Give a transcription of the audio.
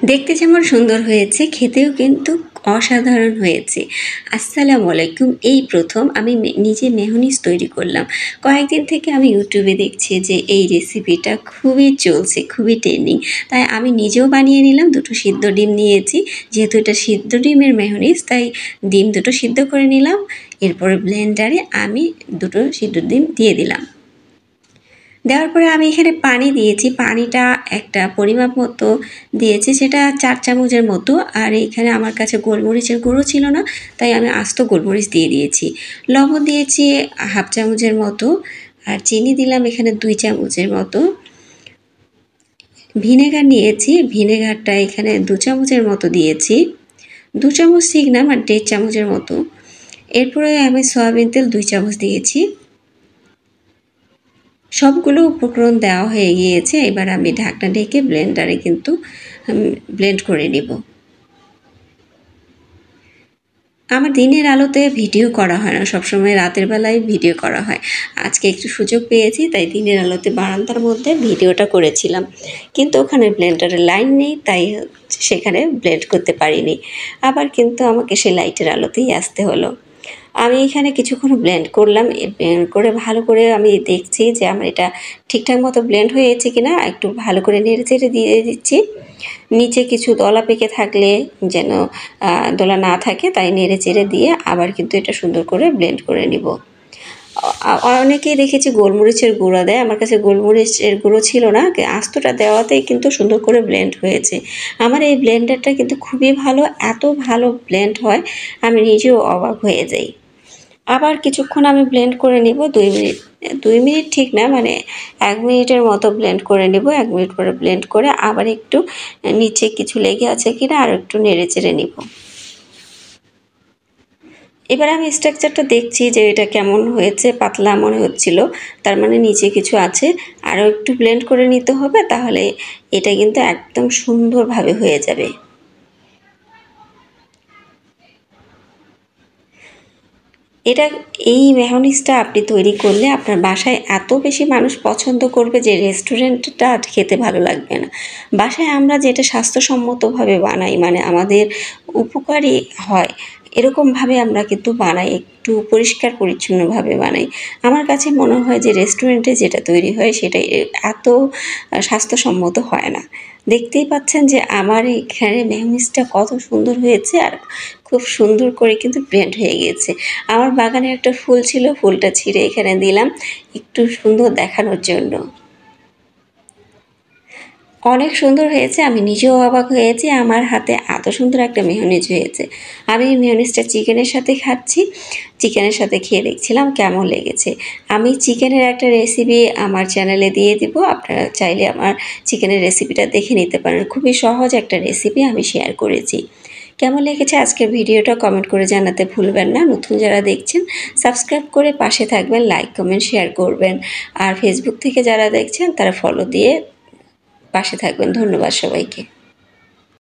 দেখতে যেমন সুন্দর হয়েছে, খেতেও কিন্তু অসাধারণ হয়েছে। আসসালামু আলাইকুম। এই প্রথম আমি নিজে মেয়োনিজ তৈরি করলাম। কয়েকদিন থেকে আমি ইউটিউবে দেখছি যে এই রেসিপিটা খুবই চলছে, খুবই ট্রেন্ডিং। তাই আমি নিজেও বানিয়ে নিলাম। 2টো সিদ্ধ ডিম নিয়েছি। যেহেতু এটা সিদ্ধ ডিমের মেয়োনিজ, তাই ডিম 2টো সিদ্ধ করে নিলাম। এরপরে ব্লেন্ডারে আমি 2টো সিদ্ধ ডিম দিয়ে দিলাম। দেওয়ার পরে আমি এখানে পানি দিয়েছি। পানিটা একটা পরিমাপ মতো দিয়েছি, সেটা 4 চামচের মতো। আর এখানে আমার কাছে গোলমরিচের গুঁড়ো ছিল না, তাই আমি আস্ত গোলমরিচ দিয়ে দিয়েছি। লবণ দিয়েছি হাফ চামচের মতো, আর চিনি দিলাম এখানে 2 চামচের মতো। ভিনেগার নিয়েছি, ভিনেগারটা এখানে 2 চামচের মতো দিয়েছি। 2 চামচ ঠিক না, মানে 1.5 চামচের মতো। এরপরে আমি সয়াবিন তেল 2 চামচ দিয়েছি। সবগুলো উপকরণ দেওয়া হয়ে গিয়েছে। এবার আমি ঢাকনা ঢেকে ব্লেন্ডারে কিন্তু ব্লেন্ড করে নিব। আমার দিনের আলোতে ভিডিও করা হয় না, সবসময় রাতের বেলায় ভিডিও করা হয়। আজকে একটু সুযোগ পেয়েছি, তাই দিনের আলোতে বারান্দার মধ্যে ভিডিওটা করেছিলাম। কিন্তু ওখানে ব্লেন্ডারের লাইন নেই, তাই সেখানে ব্লেন্ড করতে পারিনি। আবার কিন্তু আমাকে সেই লাইটের আলোতেই আসতে হলো। আমি এখানে কিছুক্ষণ ব্লেন্ড করলাম। ব্লেন্ড করে ভালো করে আমি দেখছি যে আমার এটা ঠিকঠাক মতো ব্লেন্ড হয়েছে কিনা। একটু ভালো করে নেড়ে চেড়ে দিয়ে দিচ্ছি। নিচে কিছু দলা পেকে থাকলে যেন দলা না থাকে, তাই নেড়ে চেড়ে দিয়ে আবার কিন্তু এটা সুন্দর করে ব্লেন্ড করে নিব। অনেকেই দেখেছি গোলমরিচের গুঁড়ো দেয়, আমার কাছে গোলমরিচের গুঁড়ো ছিল না, আস্তটা দেওয়াতেই কিন্তু সুন্দর করে ব্লেন্ড হয়েছে। আমার এই ব্লেন্ডারটা কিন্তু খুবই ভালো, এত ভালো ব্লেন্ড হয় আমি নিজেও অবাক হয়ে যাই। আবার কিছুক্ষণ আমি ব্লেন্ড করে নিব। 2 মিনিট ঠিক না, মানে 1 মিনিটের মতো ব্লেন্ড করে নিব। 1 মিনিট পরে ব্লেন্ড করে আবার একটু নিচে কিছু লেগে আছে কিনা আর একটু নেড়ে চেড়ে নিব। এবার আমি স্ট্রাকচারটা দেখছি যে এটা কেমন হয়েছে, পাতলা মনে হচ্ছিল, তার মানে নিচে কিছু আছে। আরও একটু ব্লেন্ড করে নিতে হবে, তাহলে এটা কিন্তু একদম সুন্দরভাবে হয়ে যাবে। এই মেয়োনিজটা আপনি তৈরি করলে আপনার বাসায় এত বেশি মানুষ পছন্দ করবে যে রেস্টুরেন্টটা খেতে ভালো লাগবে না। বাসায় আমরা যেটা স্বাস্থ্যসম্মতভাবে বানাই, মানে আমাদের উপকারী হয়, এরকমভাবে আমরা কিন্তু বানাই, একটু পরিষ্কার পরিচ্ছন্নভাবে বানাই। আমার কাছে মনে হয় যে রেস্টুরেন্টে যেটা তৈরি হয় সেটা এত স্বাস্থ্যসম্মত হয় না। দেখতেই পাচ্ছেন যে আমার এখানে মেয়োনিজটা কত সুন্দর হয়েছে, আর খুব সুন্দর করে কিন্তু ব্লেন্ড হয়ে গিয়েছে। আমার বাগানে একটা ফুল ছিল, ফুলটা ছিঁড়ে এখানে দিলাম একটু সুন্দর দেখানোর জন্য। অনেক সুন্দর হয়েছে, আমি নিজেও অবাক হয়েছি আমার হাতে এত সুন্দর একটা মেয়োনিজ হয়েছে। আমি এই মেয়োনিজটা চিকেনের সাথে খাচ্ছি, চিকেনের সাথে খেয়ে দেখছিলাম কেমন লেগেছে। আমি চিকেনের একটা রেসিপি আমার চ্যানেলে দিয়ে দিব, আপনারা চাইলে আমার চিকেনের রেসিপিটা দেখে নিতে পারেন। খুবই সহজ একটা রেসিপি আমি শেয়ার করেছি। কেমন লেগেছে আজকের ভিডিওটা কমেন্ট করে জানাতে ভুলবেন না। নতুন যারা দেখছেন সাবস্ক্রাইব করে পাশে থাকবেন, লাইক কমেন্ট শেয়ার করবেন। আর ফেসবুক থেকে যারা দেখছেন তারা ফলো দিয়ে পাশে থাকবেন। ধন্যবাদ সবাইকে।